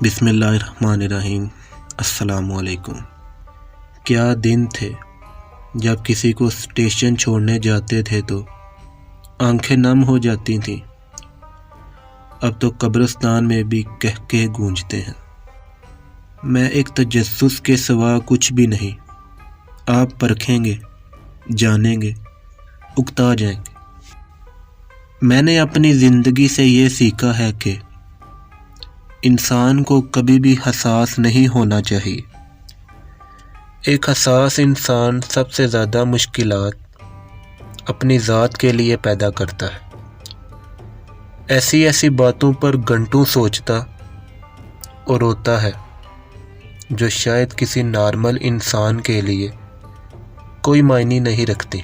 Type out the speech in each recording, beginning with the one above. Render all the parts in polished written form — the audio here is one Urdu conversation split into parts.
بسم اللہ الرحمن الرحیم۔ السلام علیکم۔ کیا دن تھے جب کسی کو اسٹیشن چھوڑنے جاتے تھے تو آنکھیں نم ہو جاتی تھیں۔ اب تو قبرستان میں بھی کہکے گونجتے ہیں۔ میں ایک تجسس کے سوا کچھ بھی نہیں۔ آپ پرکھیں گے، جانیں گے، اکتا جائیں گے۔ میں نے اپنی زندگی سے یہ سیکھا ہے کہ انسان کو کبھی بھی حساس نہیں ہونا چاہیے۔ ایک حساس انسان سب سے زیادہ مشکلات اپنی ذات کے لیے پیدا کرتا ہے۔ ایسی باتوں پر گھنٹوں سوچتا اور روتا ہے جو شاید کسی نارمل انسان کے لیے کوئی معنی نہیں رکھتی۔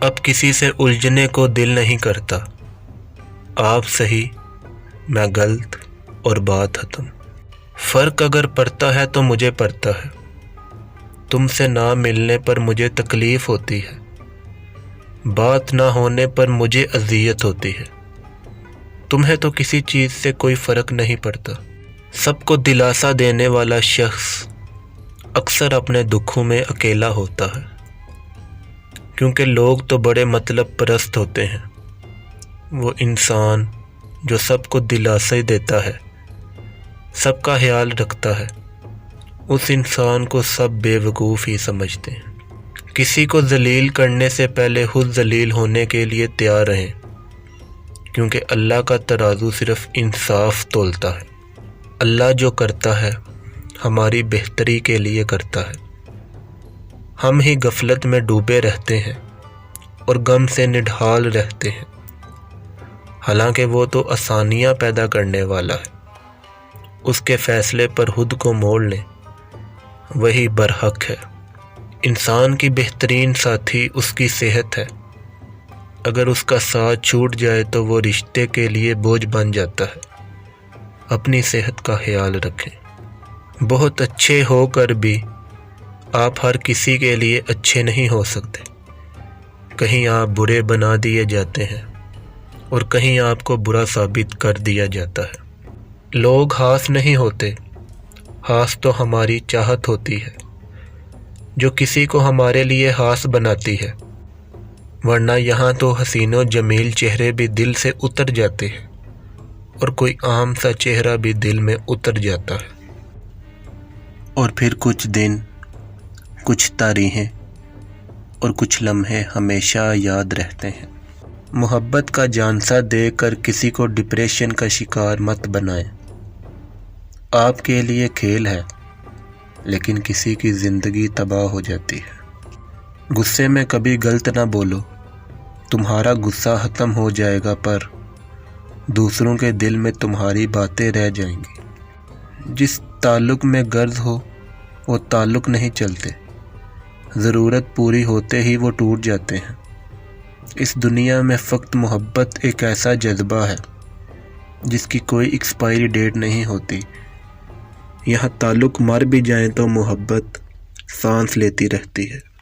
اب کسی سے الجھنے کو دل نہیں کرتا۔ آپ صحیح، میں غلط اور بات ختم۔ فرق اگر پڑتا ہے تو مجھے پڑتا ہے۔ تم سے نہ ملنے پر مجھے تکلیف ہوتی ہے، بات نہ ہونے پر مجھے اذیت ہوتی ہے۔ تمہیں تو کسی چیز سے کوئی فرق نہیں پڑتا۔ سب کو دلاسا دینے والا شخص اکثر اپنے دکھوں میں اکیلا ہوتا ہے، کیونکہ لوگ تو بڑے مطلب پرست ہوتے ہیں۔ وہ انسان جو سب کو دلاسا دیتا ہے، سب کا خیال رکھتا ہے، اس انسان کو سب بے وقوف ہی سمجھتے ہیں۔ کسی کو ذلیل کرنے سے پہلے خود ذلیل ہونے کے لیے تیار رہیں، کیونکہ اللہ کا ترازو صرف انصاف تولتا ہے۔ اللہ جو کرتا ہے ہماری بہتری کے لیے کرتا ہے۔ ہم ہی غفلت میں ڈوبے رہتے ہیں اور غم سے نڈھال رہتے ہیں، حالانکہ وہ تو آسانیاں پیدا کرنے والا ہے۔ اس کے فیصلے پر خود کو موڑ لیں، وہی برحق ہے۔ انسان کی بہترین ساتھی اس کی صحت ہے۔ اگر اس کا ساتھ چھوٹ جائے تو وہ رشتے کے لیے بوجھ بن جاتا ہے۔ اپنی صحت کا خیال رکھیں۔ بہت اچھے ہو کر بھی آپ ہر کسی کے لیے اچھے نہیں ہو سکتے۔ کہیں آپ برے بنا دیے جاتے ہیں اور کہیں آپ کو برا ثابت کر دیا جاتا ہے۔ لوگ خاص نہیں ہوتے، خاص تو ہماری چاہت ہوتی ہے جو کسی کو ہمارے لیے خاص بناتی ہے، ورنہ یہاں تو حسین و جمیل چہرے بھی دل سے اتر جاتے ہیں اور کوئی عام سا چہرہ بھی دل میں اتر جاتا ہے۔ اور پھر کچھ دن، کچھ تاریخیں اور کچھ لمحے ہمیشہ یاد رہتے ہیں۔ محبت کا جھانسا دے کر کسی کو ڈپریشن کا شکار مت بنائیں۔ آپ کے لیے کھیل ہے، لیکن کسی کی زندگی تباہ ہو جاتی ہے۔ غصے میں کبھی غلط نہ بولو، تمہارا غصہ ختم ہو جائے گا پر دوسروں کے دل میں تمہاری باتیں رہ جائیں گی۔ جس تعلق میں غرض ہو وہ تعلق نہیں چلتے، ضرورت پوری ہوتے ہی وہ ٹوٹ جاتے ہیں۔ اس دنیا میں فقط محبت ایک ایسا جذبہ ہے جس کی کوئی ایکسپائری ڈیٹ نہیں ہوتی۔ یہاں تعلق مر بھی جائیں تو محبت سانس لیتی رہتی ہے۔